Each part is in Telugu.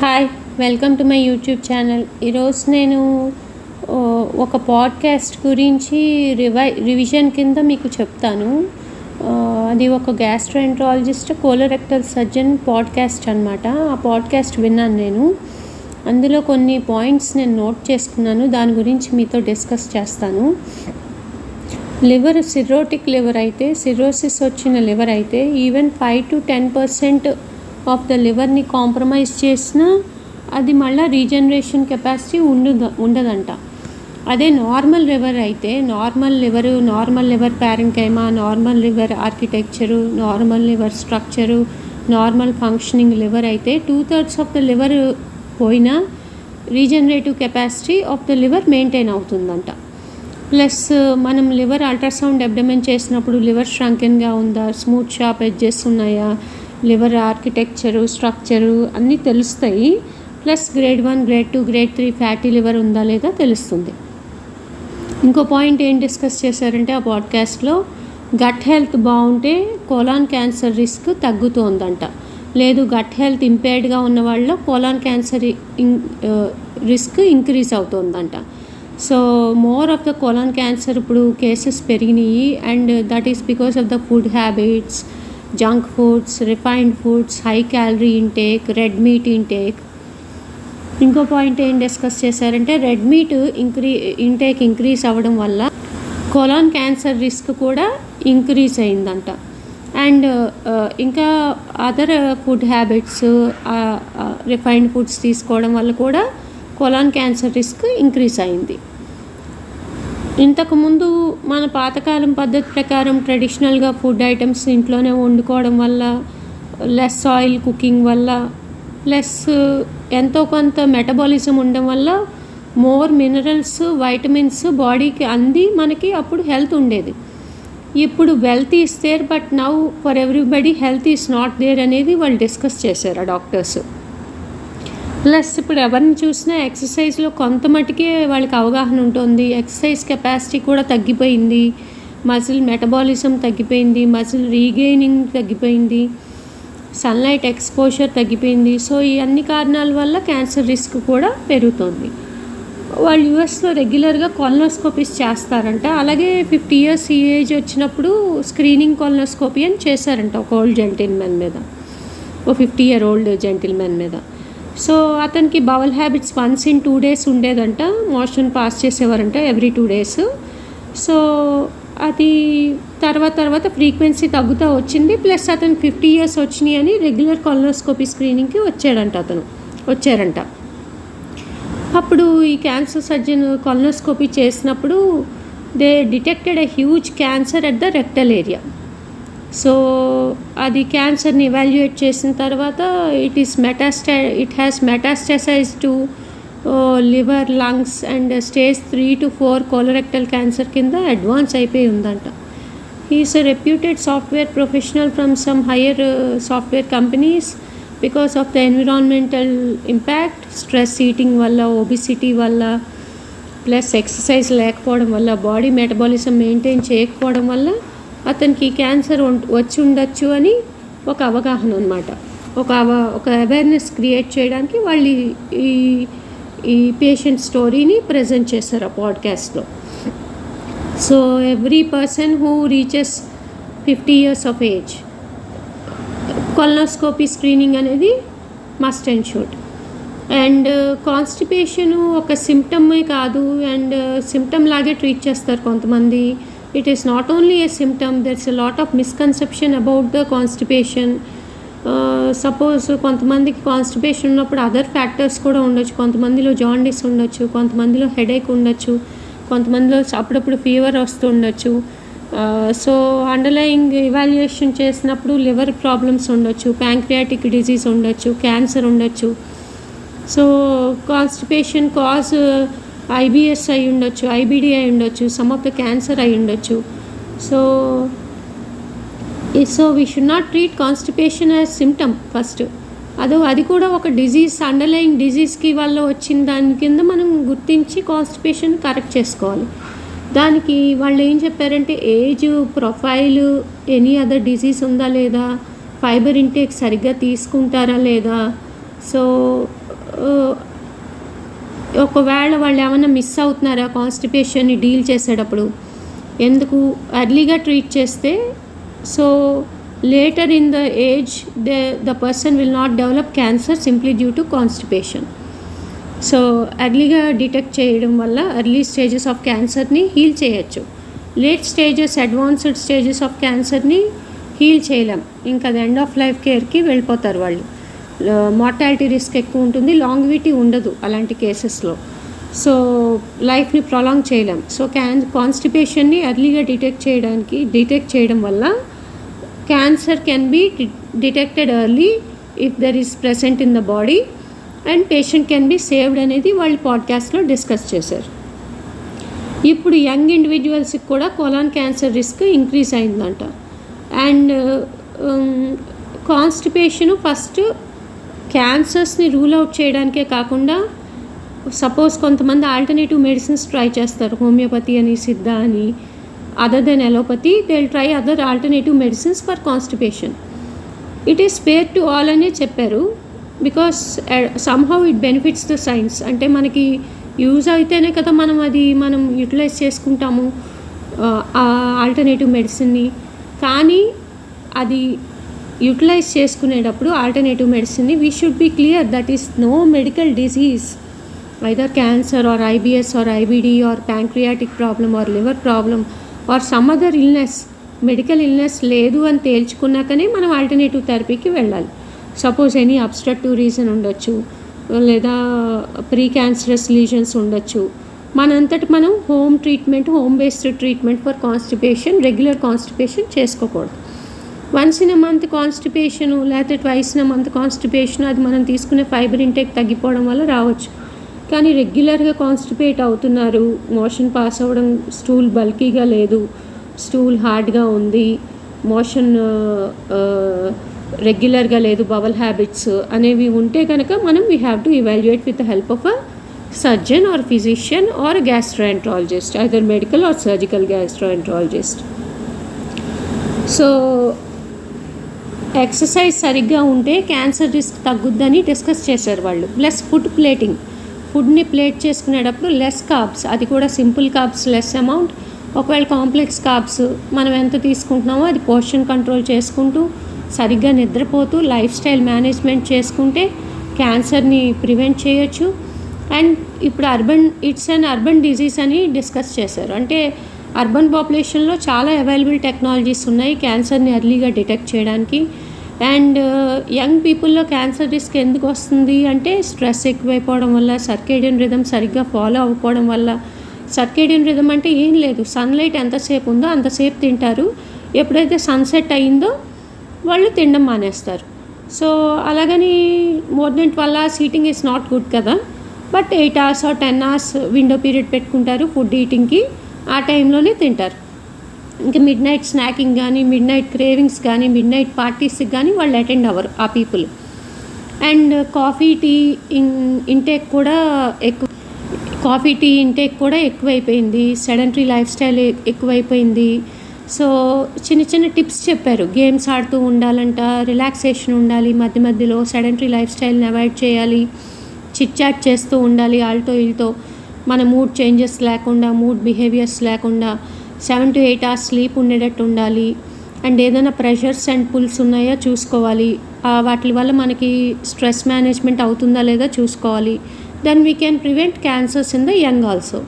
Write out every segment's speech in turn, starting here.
Hi, welcome to my YouTube channel. ఈరోజు నేను ఒక పాడ్కాస్ట్ గురించి రివిజన్ కింద మీకు చెప్తాను. అది ఒక గ్యాస్ట్రోఎంట్రాలజిస్ట్ కోలోరెక్టల్ సర్జన్ పాడ్కాస్ట్ అనమాట. ఆ పాడ్కాస్ట్ విన్నాను నేను. అందులో కొన్ని పాయింట్స్ నేను నోట్ చేసుకున్నాను, దాని గురించి మీతో డిస్కస్ చేస్తాను. లివర్ సిర్రోటిక్ లివర్ అయితే, సిర్రోసిస్ వచ్చిన లివర్ అయితే ఈవెన్ 5 to 10% ఆఫ్ ద లివర్ని కాంప్రమైజ్ చేసినా అది మళ్ళీ రీజనరేషన్ కెపాసిటీ ఉండదంట. అదే నార్మల్ లివర్ అయితే, normal liver parenchyma, normal liver architecture, normal liver structure, normal functioning liver అయితే 2/3 ఆఫ్ ద లివర్ పోయినా regenerative capacity of the liver maintain అవుతుందంట. ప్లస్ మనం లివర్ అల్ట్రాసౌండ్ అబ్డమెన్ చేసినప్పుడు లివర్ ష్రంకెన్గా ఉందా, స్మూత్ షార్ప్ ఎడ్జెస్ ఉన్నాయా, లివర్ ఆర్కిటెక్చరు, స్ట్రక్చరు అన్నీ తెలుస్తాయి. Plus grade 1, grade 2, grade 3 fatty liver ఉందా లేదా తెలుస్తుంది. ఇంకో పాయింట్ ఏం డిస్కస్ చేశారంటే ఆ పాడ్కాస్ట్లో, గట్ హెల్త్ బాగుంటే కోలాన్ క్యాన్సర్ రిస్క్ తగ్గుతోందంట. లేదు, గట్ హెల్త్ ఇంపేర్డ్గా ఉన్న వాళ్ళలో కోలాన్ క్యాన్సర్ రిస్క్ ఇంక్రీజ్ అవుతుందంట. So more of the colon cancer ఇప్పుడు కేసెస్ పెరిగినాయి. And that is because of the food habits, junk foods, refined foods, high calorie intake, red meat intake. ఇంకో పాయింట్ ఏం డిస్కస్ చేశారంటే, రెడ్ మీట్ ఇంటేక్ ఇంక్రీజ్ అవ్వడం వల్ల కోలాన్ క్యాన్సర్ రిస్క్ కూడా ఇంక్రీజ్ అయిందంట. అండ్ ఇంకా other food habits, refined foods తీసుకోవడం వల్ల కూడా కోలాన్ క్యాన్సర్ రిస్క్ ఇంక్రీజ్ అయింది. ఇంతకుముందు మన పాతకాలం పద్ధతి ప్రకారం ట్రెడిషనల్గా ఫుడ్ ఐటమ్స్ ఇంట్లోనే వండుకోవడం వల్ల, లెస్ ఆయిల్ కుకింగ్ వల్ల, ప్లస్ ఎంతో కొంత మెటబాలిజం ఉండడం వల్ల మోర్ మినరల్స్, వైటమిన్స్ బాడీకి అంది మనకి అప్పుడు హెల్త్ ఉండేది. ఇప్పుడు wealth is there, but now for everybody health is not there అనేది వాళ్ళు డిస్కస్ చేశారు ఆ డాక్టర్స్. ప్లస్ ఇప్పుడు ఎవరిని చూసినా ఎక్సర్సైజ్లో కొంత మటుకే వాళ్ళకి అవగాహన ఉంటుంది. ఎక్సర్సైజ్ కెపాసిటీ కూడా తగ్గిపోయింది, మజిల్ మెటబాలిజం తగ్గిపోయింది, మజిల్ రీగెయినింగ్ తగ్గిపోయింది, సన్లైట్ ఎక్స్పోజర్ తగ్గిపోయింది. సో ఈ అన్ని కారణాల వల్ల క్యాన్సర్ రిస్క్ కూడా పెరుగుతుంది. వాళ్ళు యూఎస్లో రెగ్యులర్గా కొలనోస్కోపీస్ చేస్తారంట. అలాగే 50 years ఈ ఏజ్ వచ్చినప్పుడు స్క్రీనింగ్ కొలనోస్కోపీ అని చేశారంట ఒక ఓల్డ్ జెంటిల్మెన్ మీద, ఓ 50-year-old జెంటిల్మెన్ మీద. సో అతనికి bowel habits once in 2 days ఉండేదంట, మోషన్ పాస్ చేసేవారంట ఎవ్రీ 2 days. సో అది తర్వాత ఫ్రీక్వెన్సీ తగ్గుతూ వచ్చింది. ప్లస్ అతను 50 years వచ్చినాయి అని రెగ్యులర్ కొలనోస్కోపీ స్క్రీనింగ్కి వచ్చారంట. అప్పుడు ఈ క్యాన్సర్ సర్జన్ కొలనోస్కోపీ చేసినప్పుడు they detected a huge cancer at the rectal area. So అది క్యాన్సర్ని ఎవాల్యుయేట్ చేసిన తర్వాత it has metastasize to liver, lungs and stage 3 to 4 colorectal cancer కింద అడ్వాన్స్ అయిపోయి ఉందంట. He's a reputed software professional from some higher software companies because of the environmental impact, stress eating వల్ల, ఒబిసిటీ వల్ల, ప్లస్ ఎక్సర్సైజ్ లేకపోవడం వల్ల, బాడీ మెటబాలిజం మెయింటైన్ చేయకపోవడం వల్ల అతనికి క్యాన్సర్ వచ్చి ఉండొచ్చు అని ఒక అవగాహన అనమాట. ఒక అవేర్నెస్ క్రియేట్ చేయడానికి వాళ్ళు ఈ పేషెంట్ స్టోరీని ప్రజెంట్ చేశారు ఆ పాడ్కాస్ట్లో. So every person who reaches 50 years of age colonoscopy screening అనేది must and should. And constipation ఒక సిమ్టమే కాదు, అండ్ సిమ్టమ్ లాగే ట్రీట్ చేస్తారు కొంతమంది. It is not only a symptom, there's a lot of misconception about the constipation. Suppose కొంతమందికి కాన్స్టిపేషన్ ఉన్నప్పుడు అదర్ ఫ్యాక్టర్స్ కూడా ఉండొచ్చు. కొంతమందిలో జాండీస్ ఉండొచ్చు, కొంతమందిలో హెడేక్ ఉండొచ్చు, కొంతమందిలో అప్పుడప్పుడు ఫీవర్ వస్తూ ఉండొచ్చు. సో అండర్లయింగ్ ఇవాల్యుయేషన్ చేసినప్పుడు లివర్ ప్రాబ్లమ్స్ ఉండొచ్చు, ప్యాంక్రియాటిక్ డిజీజ్ ఉండొచ్చు, క్యాన్సర్ ఉండొచ్చు. సో కాన్స్టిపేషన్ కాజ్ ఐబిఎస్ అయి ఉండొచ్చు, ఐబిడి అయి ఉండొచ్చు, సమ్ ఆఫ్ ద క్యాన్సర్ అయి ఉండొచ్చు. So we should not treat constipation as symptom first. అది కూడా ఒక డిజీజ్, అండర్లయింగ్ డిజీజ్కి వల్ల వచ్చిన దాని కింద మనం గుర్తించి కాన్స్టిపేషన్ కరెక్ట్ చేసుకోవాలి. దానికి వాళ్ళు ఏం చెప్పారంటే, age, profile, any other disease ఉందా లేదా, ఫైబర్ ఇంటేక్ సరిగ్గా తీసుకుంటారా లేదా, సో ఒకవేళ వాళ్ళు ఏమన్నా మిస్ అవుతున్నారా కాన్స్టిపేషన్ని డీల్ చేసేటప్పుడు, ఎందుకు ఎర్లీగా ట్రీట్ చేస్తే so later in the age the person will not develop cancer simply due to constipation. So ఎర్లీగా డిటెక్ట్ చేయడం వల్ల ఎర్లీ స్టేజెస్ ఆఫ్ క్యాన్సర్ని హీల్ చేయొచ్చు. Late stages, advanced stages of క్యాన్సర్ని హీల్ చేయలేం. ఇంకా అది ఎండ్ ఆఫ్ లైఫ్ కేర్కి వెళ్ళిపోతారు వాళ్ళు. మార్టాలిటీ రిస్క్ ఎక్కువ ఉంటుంది, లాంగ్విటీ ఉండదు అలాంటి కేసెస్లో. సో లైఫ్ని ప్రొలాంగ్ చేయలేం. సో కాన్స్టిపేషన్ని ఎర్లీగా డిటెక్ట్ చేయడం వల్ల cancer can be detected early if there is present in the body and patient can be saved అనేది వాళ్ళు పాడ్కాస్ట్లో డిస్కస్ చేశారు. ఇప్పుడు యంగ్ ఇండివిజువల్స్కి కూడా కొలాన్ క్యాన్సర్ రిస్క్ ఇంక్రీజ్ అయిందంట. అండ్ కాన్స్టిపేషను ఫస్ట్ క్యాన్సర్స్ని రూల్ అవుట్ చేయడానికే కాకుండా సపోజ్ కొంతమంది ఆల్టర్నేటివ్ మెడిసిన్స్ ట్రై చేస్తారు, హోమియోపతి అని, సిద్ధ అని. Other than allopathy they will try other alternative medicines for constipation. It is fair to all అని చెప్పారు, because somehow it benefits the science. అంటే మనకి యూజ్ అయితేనే కదా మనం యూటిలైజ్ చేసుకుంటాము ఆ ఆల్టర్నేటివ్ మెడిసిన్ని. కానీ అది యూటిలైజ్ చేసుకునేటప్పుడు ఆల్టర్నేటివ్ మెడిసిన్ని we should be clear that is no medical disease, either cancer or IBS or IBD or pancreatic problem or liver problem or some other illness, medical illness లేదు అని తేల్చుకున్నాకనే మనం ఆల్టర్నేటివ్ థెరపీకి వెళ్ళాలి. సపోజ్ ఎనీ అబ్స్ట్రక్టివ్ రీజన్ ఉండొచ్చు, లేదా ప్రీ క్యాన్సరస్ లీజన్స్ ఉండొచ్చు. మనంతటి మనం home based treatment for constipation, regular constipation చేసుకోకూడదు. Once in a month constipation లేకపోతే twice in a month constipation అది మనం తీసుకునే ఫైబర్ ఇంటేక్ తగ్గిపోవడం వల్ల రావచ్చు. కానీ రెగ్యులర్గా కాన్స్టిపేట్ అవుతున్నారు, మోషన్ పాస్ అవ్వడం, స్టూల్ బల్కీగా లేదు, స్టూల్ హార్డ్గా ఉంది, మోషన్ రెగ్యులర్గా లేదు, బవల్ హ్యాబిట్స్ అనేవి ఉంటే కనుక we have to evaluate with the help of a surgeon or physician or gastroenterologist, either medical or surgical gastroenterologist. So exercise సరిగ్గా ఉంటే క్యాన్సర్ రిస్క్ తగ్గుద్దని డిస్కస్ చేశారు వాళ్ళు. ప్లస్ ఫుడ్ని ప్లేట్ చేసుకునేటప్పుడు లెస్ కార్బ్స్, అది కూడా సింపుల్ కార్బ్స్ లెస్ అమౌంట్. ఒకవేళ కాంప్లెక్స్ కార్బ్స్ మనం ఎంత తీసుకుంటున్నామో అది పోర్షన్ కంట్రోల్ చేసుకుంటూ, సరిగ్గా నిద్రపోతూ, లైఫ్ స్టైల్ మేనేజ్మెంట్ చేసుకుంటే క్యాన్సర్ని ప్రివెంట్ చేయొచ్చు. అండ్ ఇప్పుడు ఇట్స్ అన్ అర్బన్ డిజీజ్ అని డిస్కస్ చేశారు. అంటే అర్బన్ పాపులేషన్లో చాలా అవైలబుల్ టెక్నాలజీస్ ఉన్నాయి క్యాన్సర్ని ఎర్లీగా డిటెక్ట్ చేయడానికి. అండ్ యంగ్ పీపుల్లో క్యాన్సర్ రిస్క్ ఎందుకు వస్తుంది అంటే స్ట్రెస్ ఎక్కువైపోవడం వల్ల, సర్కేడియన్ రిథమ్ సరిగ్గా ఫాలో అవ్వకపోవడం వల్ల. సర్కేడియన్ రిథమ్ అంటే ఏం లేదు, సన్లైట్ ఎంతసేపు ఉందో అంతసేపు తింటారు, ఎప్పుడైతే సన్సెట్ అయిందో వాళ్ళు తినడం మానేస్తారు. సో అలాగని more than 12 hours eating is not good కదా, but 8 hours or 10 hours window period పెట్టుకుంటారు ఫుడ్ ఈటింగ్కి, ఆ టైంలోనే తింటారు. ఇంకా మిడ్ నైట్ స్నాకింగ్ కానీ, మిడ్ నైట్ క్రేవింగ్స్ కానీ, మిడ్ నైట్ పార్టీస్కి కానీ వాళ్ళు అటెండ్ అవ్వరు ఆ people. And coffee tea intake కూడా ఎక్కువైపోయింది, సెడెంటరీ లైఫ్ స్టైల్ ఎక్కువైపోయింది. సో చిన్న టిప్స్ చెప్పారు, గేమ్స్ ఆడుతూ ఉండాలంట, రిలాక్సేషన్ ఉండాలి, మధ్య మధ్యలో సెడెంటరీ లైఫ్ స్టైల్ని అవాయిడ్ చేయాలి, చిట్ చాట్ చేస్తూ ఉండాలి వాళ్ళతో వీళ్ళతో, మన మూడ్ చేంజెస్ లేకుండా, మూడ్ బిహేవియర్స్ లేకుండా 7 to 8 hours స్లీప్ ఉండేటట్టు ఉండాలి. అండ్ ఏదైనా ప్రెషర్స్ అండ్ పుల్స్ ఉన్నాయో చూసుకోవాలి, వాటి వల్ల మనకి స్ట్రెస్ మేనేజ్మెంట్ అవుతుందా లేదా చూసుకోవాలి. Then we can prevent cancers in the young also.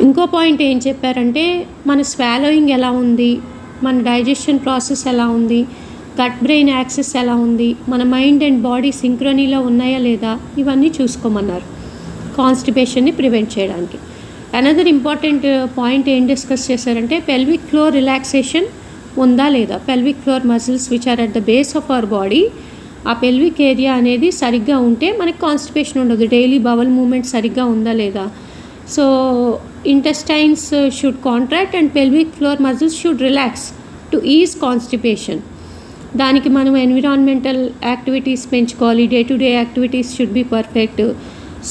ఇంకో పాయింట్ ఏం చెప్పారంటే మన స్వాలోయింగ్ ఎలా ఉంది, మన డైజెషన్ ప్రాసెస్ ఎలా ఉంది, గట్ బ్రెయిన్ యాక్సెస్ ఎలా ఉంది, మన మైండ్ అండ్ బాడీ సింక్రోనీలో ఉన్నాయా లేదా, ఇవన్నీ చూసుకోమన్నారు కాన్స్టిపేషన్ని ప్రివెంట్ చేయడానికి. అనదర్ ఇంపార్టెంట్ పాయింట్ ఏం డిస్కస్ చేశారంటే పెల్విక్ ఫ్లోర్ రిలాక్సేషన్ ఉందా లేదా. Pelvic floor muscles which are at the base of our body, ఆ పెల్విక్ ఏరియా అనేది సరిగ్గా ఉంటే మనకి కాన్స్టిపేషన్ ఉండదు. డైలీ బవల్ మూమెంట్ సరిగ్గా ఉందా లేదా. So intestines should contract and pelvic floor muscles should relax to is constipation. దానికి మనం ఎన్విరాన్మెంటల్ యాక్టివిటీస్ పెంచుకోవాలి, day to day activities should be perfect.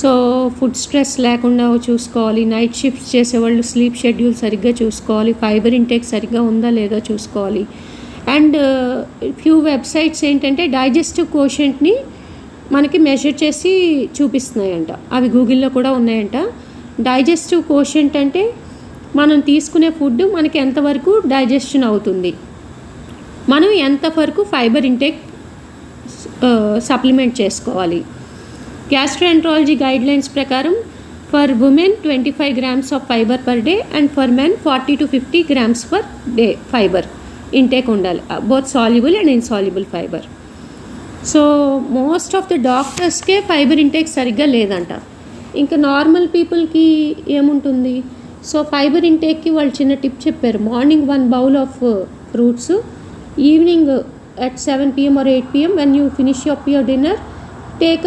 So food stress లేకుండా చూసుకోవాలి, నైట్ షిఫ్ట్స్ చేసేవాళ్ళు స్లీప్ షెడ్యూల్ సరిగ్గా చూసుకోవాలి, ఫైబర్ ఇంటేక్ సరిగ్గా ఉందా లేదా చూసుకోవాలి. అండ్ ఫ్యూ వెబ్సైట్స్ ఏంటంటే డైజెస్టివ్ కోషెంట్ని మనకి మెజర్ చేసి చూపిస్తున్నాయంట. అవి గూగుల్లో కూడా ఉన్నాయంట. డైజెస్టివ్ కోషెంట్ అంటే మనం తీసుకునే ఫుడ్ మనకి ఎంతవరకు డైజెషన్ అవుతుంది, మనం ఎంతవరకు ఫైబర్ ఇంటేక్ సప్లిమెంట్ చేసుకోవాలి. గ్యాస్ట్రోఎంట్రాలజీ గైడ్లైన్స్ ప్రకారం for women 25 grams of fibre per day and for men 40 to 50 grams per day fibre intake ఉండాలి, both soluble and insoluble fibre. So most of the డాక్టర్స్కే ఫైబర్ ఇంటేక్ సరిగ్గా లేదంట. ఇంకా నార్మల్ పీపుల్కి ఏముంటుంది? సో ఫైబర్ ఇంటేక్కి వాళ్ళు చిన్న టిప్ చెప్పారు. Morning 1 bowl of fruits, evening at 7 PM or 8 PM when you finish up your dinner, take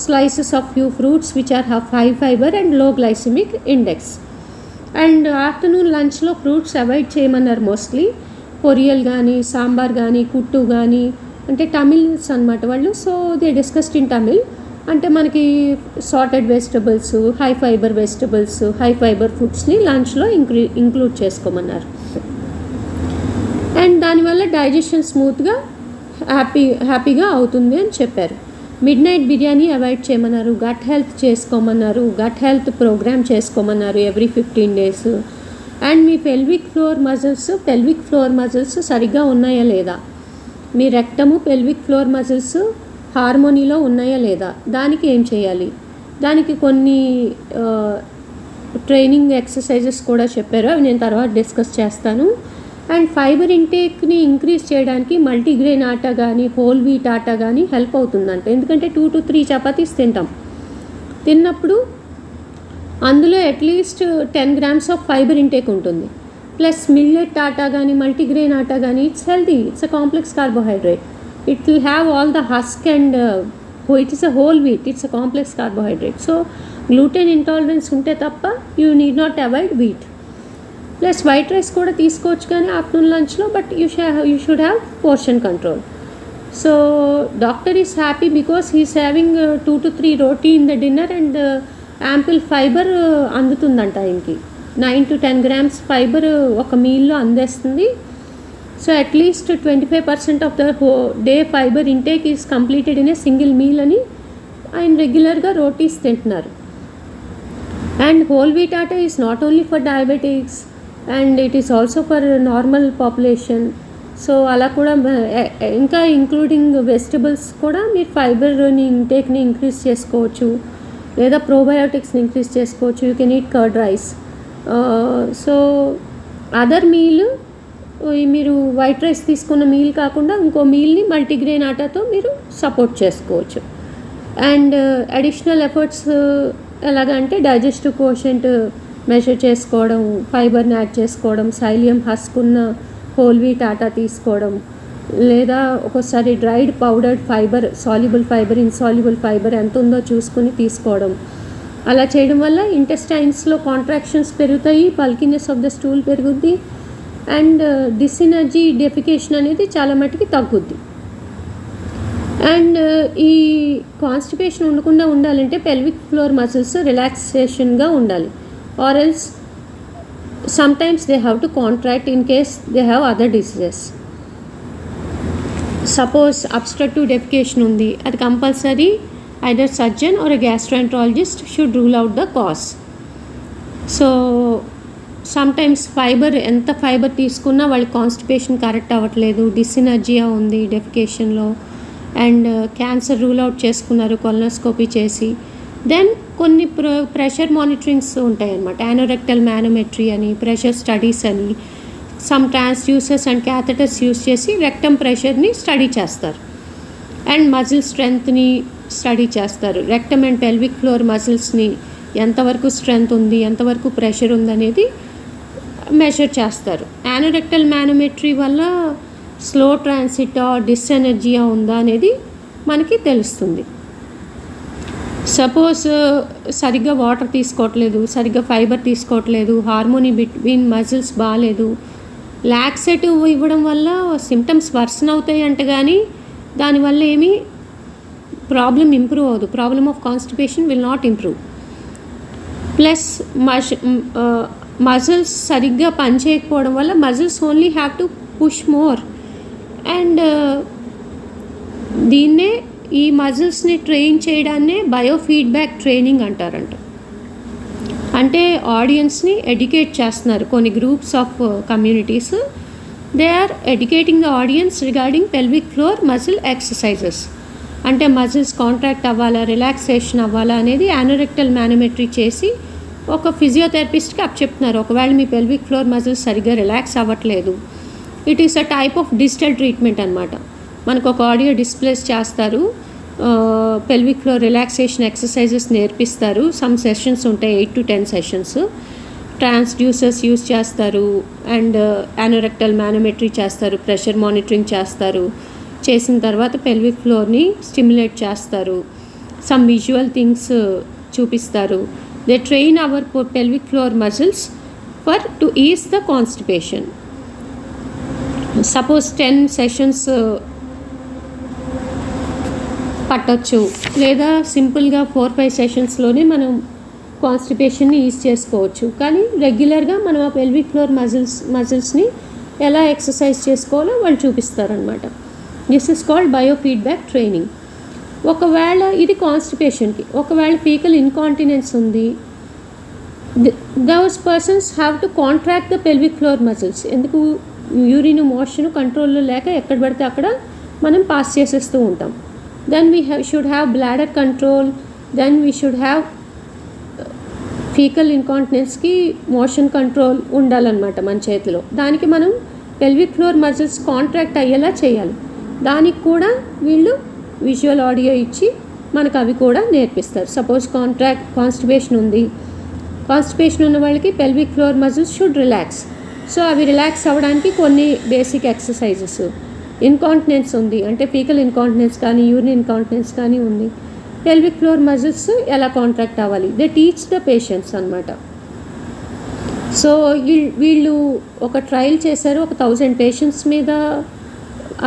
slices of few fruits which are have high fiber and low glycemic index. And afternoon lunchలో ఫ్రూట్స్ అవాయిడ్ చేయమన్నారు. మోస్ట్లీ పొరియల్ కానీ, సాంబార్ కానీ, కుట్టు కానీ, అంటే తమిళ్స్ అనమాట వాళ్ళు. So they discussed in Tamil. అంటే మనకి sorted vegetables, high fibre vegetables, high fibre ఫుడ్స్ని లంచ్లో ఇంక్లూడ్ చేసుకోమన్నారు. అండ్ దానివల్ల డైజెషన్ స్మూత్గా హ్యాపీగా అవుతుంది అని చెప్పారు. మిడ్ నైట్ బిర్యానీ అవాయిడ్ చేయమన్నారు. గట్ హెల్త్ చేసుకోమన్నారు. గట్ హెల్త్ ప్రోగ్రామ్ చేసుకోమన్నారు ఎవ్రీ 15 days. అండ్ మీ పెల్విక్ ఫ్లోర్ మజిల్స్ సరిగ్గా ఉన్నాయా లేదా, మీ రెక్టము పెల్విక్ ఫ్లోర్ మజిల్స్ హార్మోనీలో ఉన్నాయా లేదా, దానికి ఏం చేయాలి? దానికి కొన్ని ట్రైనింగ్ ఎక్సర్సైజెస్ కూడా చెప్పారు, అవి నేను తర్వాత డిస్కస్ చేస్తాను. అండ్ ఫైబర్ ఇంటేక్ని ఇంక్రీజ్ చేయడానికి మల్టీగ్రెయిన్ ఆటా కానీ, హోల్ వీట్ ఆటా కానీ హెల్ప్ అవుతుందంట. ఎందుకంటే 2 to 3 చపాతీస్ తిన్నప్పుడు అందులో at least 10 grams of fibre intake ఉంటుంది. ప్లస్ మిల్లెట్ ఆటా కానీ, మల్టీగ్రెయిన్ ఆటా కానీ, it's healthy, it's a complex carbohydrate. It will have all the husk and it is a whole wheat, it's a complex carbohydrate. So gluten intolerance ఉంటే తప్ప you need not avoid wheat. Plus white rice కూడా తీసుకోవచ్చు కానీ ఆఫ్టర్నూన్ లంచ్లో, but you should have portion control. So doctor is happy because he is having 2 to 3 roti in the dinner and ample fiber అందుతుందంట ఆయనకి. 9 to 10 grams ఫైబర్ ఒక మీల్లో అందేస్తుంది. So at least 25% of the day fibre intake is completed in a single meal అని ఆయన రెగ్యులర్గా రోటీస్ తింటున్నారు. And whole wheat atta is not only for diabetics and it is also for normal population. So అలా కూడా ఇంకా ఇంక్లూడింగ్ వెజిటబుల్స్ కూడా మీరు ఫైబర్ని ఇంటేక్ని ఇంక్రీజ్ చేసుకోవచ్చు, లేదా ప్రోబయోటిక్స్ని ఇంక్రీజ్ చేసుకోవచ్చు. You can eat curd rice. So other meal మీరు వైట్ రైస్ తీసుకున్న మీల్ కాకుండా ఇంకో మీల్ని మల్టీగ్రెయిన్ ఆటాతో మీరు సపోర్ట్ చేసుకోవచ్చు. అండ్ అడిషనల్ ఎఫర్ట్స్ ఎలాగంటే డైజెస్టివ్ కోషెంట్ మెజర్ చేసుకోవడం, ఫైబర్ని యాడ్ చేసుకోవడం, సైలియం హస్క్ ఉన్న హోల్ వీట్ ఆటా తీసుకోవడం, లేదా ఒక్కోసారి dried powdered fibre, soluble fibre, insoluble fibre ఎంత ఉందో చూసుకుని తీసుకోవడం. అలా చేయడం వల్ల ఇంటెస్టైన్స్లో కాంట్రాక్షన్స్ పెరుగుతాయి, పల్కినెస్ ఆఫ్ ద స్టూల్ పెరుగుద్ది, అండ్ డిస్ఎనర్జీ, డెఫికేషన్ అనేది చాలా మటుకి తగ్గుద్ది. అండ్ ఈ కాన్స్టిపేషన్ ఉండకుండా ఉండాలంటే పెల్విక్ ఫ్లోర్ మసిల్స్ రిలాక్సేషన్గా ఉండాలి, or else sometimes they have to contract in case they have other diseases. Suppose obstructive defecation ఉంది, అది compulsory either surgeon or a gastroenterologist should rule out the cause. So sometimes ఎంత ఫైబర్ తీసుకున్నా వాళ్ళకి కాన్స్టిపేషన్ కరెక్ట్ అవ్వట్లేదు, డిస్ఎనర్జియా ఉంది డెఫికేషన్లో, అండ్ క్యాన్సర్ రూల్ అవుట్ చేసుకున్నారు కొలనోస్కోపీ చేసి. దెన్ కొన్ని ప్రెషర్ మానిటరింగ్స్ ఉంటాయి అన్నమాట, యానోరెక్టల్ మానోమెట్రీ అని, ప్రెషర్ స్టడీస్ అని, some transducers and catheters use చేసి రెక్టమ్ ప్రెషర్ని స్టడీ చేస్తారు. అండ్ మజిల్ స్ట్రెంగ్త్ని స్టడీ చేస్తారు. రెక్టమ్ అండ్ పెల్విక్ ఫ్లోర్ మజిల్స్ని ఎంతవరకు స్ట్రెంగ్త్ ఉంది, ఎంతవరకు ప్రెషర్ ఉందనేది మెజర్ చేస్తారు. యానోరెక్టల్ మానోమెట్రీ వల్ల స్లో ట్రాన్సిటా, డిస్ఎనర్జియా ఉందా అనేది మనకి తెలుస్తుంది. సపోజ్ సరిగ్గా వాటర్ తీసుకోవట్లేదు, సరిగ్గా ఫైబర్ తీసుకోవట్లేదు, హార్మోనీ బిట్వీన్ మజిల్స్ బాగాలేదు, లాక్సేటివ్ ఇవ్వడం వల్ల సిమ్టమ్స్ వర్సన్ అవుతాయి అంటే కానీ దానివల్ల ఏమీ ప్రాబ్లం ఇంప్రూవ్ అవ్వదు. Problem of constipation will not improve. Plus muscles సరిగ్గా పనిచేయకపోవడం వల్ల muscles only have to push more, and దీన్నే ఈ మజిల్స్ని ట్రైన్ చేయడాన్నే బయోఫీడ్బ్యాక్ ట్రైనింగ్ అంటారంట. అంటే ఆడియన్స్ని ఎడ్యుకేట్ చేస్తున్నారు. కొన్ని groups of communities they are educating the audience regarding pelvic floor muscle exercises. అంటే మజిల్స్ కాంట్రాక్ట్ అవ్వాలా, రిలాక్సేషన్ అవ్వాలా అనేది యానోరెక్టల్ మానోమెట్రీ చేసి ఒక ఫిజియోథెరపిస్ట్కి చెప్తున్నారు. ఒకవేళ మీ పెల్విక్ ఫ్లోర్ మజిల్స్ సరిగ్గా రిలాక్స్ అవ్వట్లేదు, it is a type of digital treatment అనమాట. మనకు ఒక ఆడియో డిస్ప్లేస్ చేస్తారు, పెల్విక్ ఫ్లోర్ రిలాక్సేషన్ ఎక్సర్సైజెస్ నేర్పిస్తారు. సమ్ సెషన్స్ ఉంటాయి, 8 to 10 సెషన్స్. ట్రాన్స్డ్యూసర్స్ యూస్ చేస్తారు అండ్ యానోరెక్టల్ మానోమెట్రీ చేస్తారు, ప్రెషర్ మానిటరింగ్ చేస్తారు. చేసిన తర్వాత పెల్విక్ ఫ్లోర్ని స్టిమ్యులేట్ చేస్తారు, సమ్ విజువల్ థింగ్స్ చూపిస్తారు. They train our pelvic floor muscles for to is the constipation. Suppose 10 sessions పట్టొచ్చు, లేదా సింపుల్గా 4-5 సెషన్స్లోనే మనం కాన్స్టిపేషన్ని ఈజ్ చేసుకోవచ్చు. కానీ రెగ్యులర్గా మనం ఆ పెల్విక్ ఫ్లోర్ మజిల్స్ని ఎలా ఎక్సర్సైజ్ చేసుకోవాలో వాళ్ళు చూపిస్తారనమాట. This is called biofeedback training. ఒకవేళ ఇది కాన్స్టిపేషన్కి, ఒకవేళ ఫీకల్ ఇన్కాంటినెన్స్ ఉంది, those persons have to contract the pelvic floor muscles. ఎందుకు? యూరిన్ మోషన్ కంట్రోల్లో లేక ఎక్కడ పడితే అక్కడ మనం పాస్ చేసేస్తూ ఉంటాం. Then we should have bladder control, then we should have faecal ఇన్కాంటినెన్స్కి మోషన్ కంట్రోల్ ఉండాలన్నమాట మన చేతిలో. దానికి మనం పెల్విక్ ఫ్లోర్ మజిల్స్ కాంట్రాక్ట్ అయ్యేలా చేయాలి. దానికి కూడా వీళ్ళు విజువల్ ఆడియో ఇచ్చి మనకు అవి కూడా నేర్పిస్తారు. సపోజ్ కాన్స్టిపేషన్ ఉంది, కాన్స్టిపేషన్ ఉన్న వాళ్ళకి pelvic floor muscles should relax. So అవి రిలాక్స్ అవ్వడానికి కొన్ని బేసిక్ ఎక్సర్సైజెస్. ఇన్కాంటినెన్స్ ఉంది అంటే ఫీకల్ ఇన్కాంటినెన్స్ కానీ యూరిన్ ఇన్కాంటినెన్స్ కానీ ఉంది, పెల్విక్ ఫ్లోర్ మజిల్స్ ఎలా కాంట్రాక్ట్ అవ్వాలి, దే టీచ్ ద పేషెంట్స్ అనమాట. సో వీళ్ళు ఒక ట్రయల్ చేశారు, ఒక 1000 పేషెంట్స్ మీద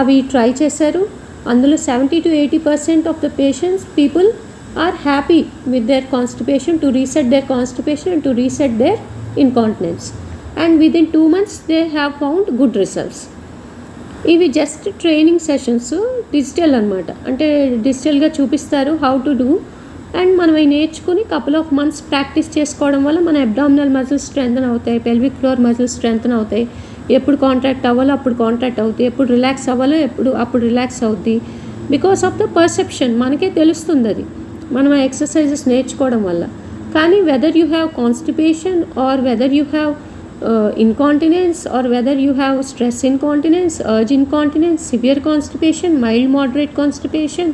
అవి ట్రై చేశారు. అందులో 70 to 80% of the patients people are happy with their constipation, to reset their constipation and to reset their incontinence. And within 2 months they have found good results. ఇవి జస్ట్ ట్రైనింగ్ సెషన్స్, డిజిటల్ అనమాట. అంటే డిజిటల్గా చూపిస్తారు హౌ టు డూ. అండ్ మనం అవి నేర్చుకుని couple of months ప్రాక్టీస్ చేసుకోవడం వల్ల మన అబ్డామినల్ మజిల్స్ స్ట్రెంథన్ అవుతాయి, పెల్విక్ ఫ్లోర్ మజిల్స్ స్ట్రెంథన్ అవుతాయి. ఎప్పుడు కాంట్రాక్ట్ అవ్వాలో అప్పుడు కాంట్రాక్ట్ అవుతాయి, ఎప్పుడు రిలాక్స్ అవ్వాలో అప్పుడు రిలాక్స్ అవుద్ది. బికాస్ ఆఫ్ ద పర్సెప్షన్ మనకే తెలుస్తుంది అది, మనం ఆ ఎక్సర్సైజెస్ నేర్చుకోవడం వల్ల. కానీ whether you have constipation or whether you have incontinence or whether you have stress incontinence, urge incontinence, severe constipation, mild moderate constipation,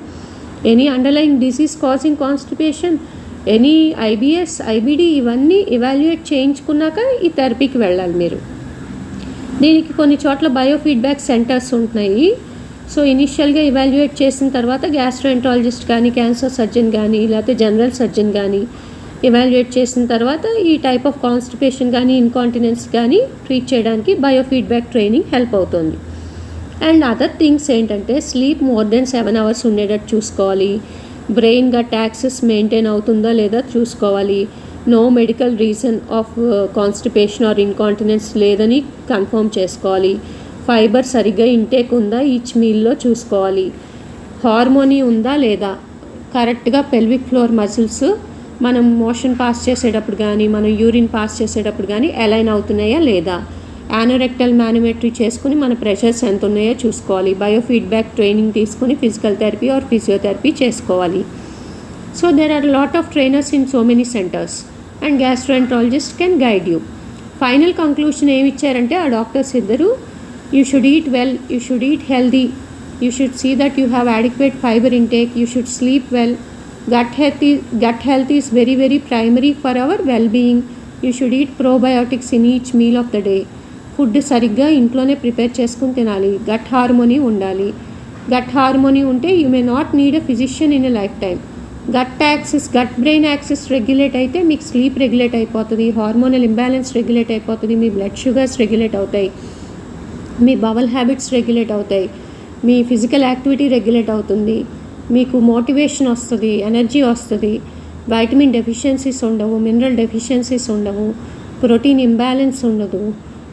any underlying disease causing constipation, any IBS, IBD, ఇవన్నీ ఎవాల్యుయేట్ చేయించుకున్నాక ఈ థెరపీకి వెళ్ళాలి మీరు. దీనికి కొన్ని చోట్ల బయోఫీడ్బ్యాక్ సెంటర్స్ ఉంటున్నాయి. సో ఇనిషియల్గా ఎవాల్యుయేట్ చేసిన తర్వాత గ్యాస్ట్రోఎంట్రాలజిస్ట్ కానీ, క్యాన్సర్ సర్జన్ కానీ, లేకపోతే జనరల్ సర్జన్ కానీ ఎవాల్యుయేట్ చేసిన తర్వాత ఈ టైప్ ఆఫ్ కాన్స్టిపేషన్ కానీ, ఇన్కాంటినెన్స్ కానీ ట్రీట్ చేయడానికి బయోఫీడ్బ్యాక్ ట్రైనింగ్ హెల్ప్ అవుతుంది. అండ్ అదర్ థింగ్స్ ఏంటంటే స్లీప్ మోర్ దెన్ 7 hours ఉండేటట్టు చూసుకోవాలి, బ్రెయిన్ గట్ యాక్సెస్ మెయింటైన్ అవుతుందా లేదా చూసుకోవాలి, no medical reason of constipation or incontinence లేదని కన్ఫర్మ్ చేసుకోవాలి, ఫైబర్ సరిగ్గా ఇంటేక్ ఉందా ఈచ్ మీల్లో చూసుకోవాలి, హార్మోనీ ఉందా లేదా, కరెక్ట్గా పెల్విక్ ఫ్లోర్ మజిల్స్ మనం మోషన్ పాస్ చేసేటప్పుడు కానీ, మనం యూరిన్ పాస్ చేసేటప్పుడు కానీ అలైన్ అవుతున్నాయా లేదా, యానోరెక్టల్ మానోమెట్రీ చేసుకుని మన ప్రెషర్స్ ఎంత ఉన్నాయో చూసుకోవాలి, బయోఫీడ్బ్యాక్ ట్రైనింగ్ తీసుకుని ఫిజికల్ థెరపీ ఆర్ ఫిజియోథెరపీ చేసుకోవాలి. So there are lot of trainers in so many centres and gastroenterologist can guide you. Final conclusion ఏమి ఇచ్చారంటే ఆ డాక్టర్స్ ఇద్దరు, you should eat well, you should eat healthy, you should see that you have adequate fiber intake, you should sleep well, gut health is very very primary for our well-being, you should eat probiotics in each meal of the day, food సరిగ్గా ఇంట్లోనే ప్రిపేర్ చేసుకుని తినాలి, గట్ హార్మోనీ ఉండాలి. గట్ హార్మోనీ ఉంటే you may not need a physician in a lifetime. Gut brain axis regulate అయితే మీకు స్లీప్ రెగ్యులేట్ అయిపోతుంది, హార్మోనల్ ఇంబ్యాలెన్స్ రెగ్యులేట్ అయిపోతుంది, మీ బ్లడ్ షుగర్స్ రెగ్యులేట్ అవుతాయి, మీ బవల్ హ్యాబిట్స్ రెగ్యులేట్ అవుతాయి, మీ ఫిజికల్ యాక్టివిటీ రెగ్యులేట్ అవుతుంది, మీకు మోటివేషన్ వస్తుంది, ఎనర్జీ వస్తుంది, వైటమిన్ డెఫిషియన్సీస్ ఉండవు, మినరల్ డెఫిషియన్సీస్ ఉండవు, ప్రోటీన్ ఇంబ్యాలెన్స్ ఉండదు.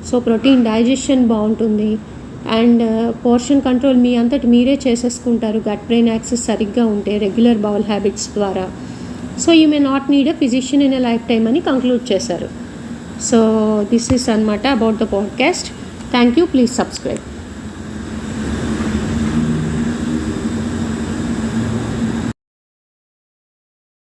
సో ప్రోటీన్ డైజెషన్ బాగుంటుంది, అండ్ పోర్షన్ కంట్రోల్ మీ అంతటి మీరే చేసేసుకుంటారు గట్ బ్రెయిన్ యాక్సెస్ సరిగ్గా ఉంటే రెగ్యులర్ బౌల్ హ్యాబిట్స్ ద్వారా. So you may not need a physician in a life time అని కంక్లూడ్ చేశారు. సో దిస్ ఈస్ అనమాట about the podcast. Thank you. Please subscribe.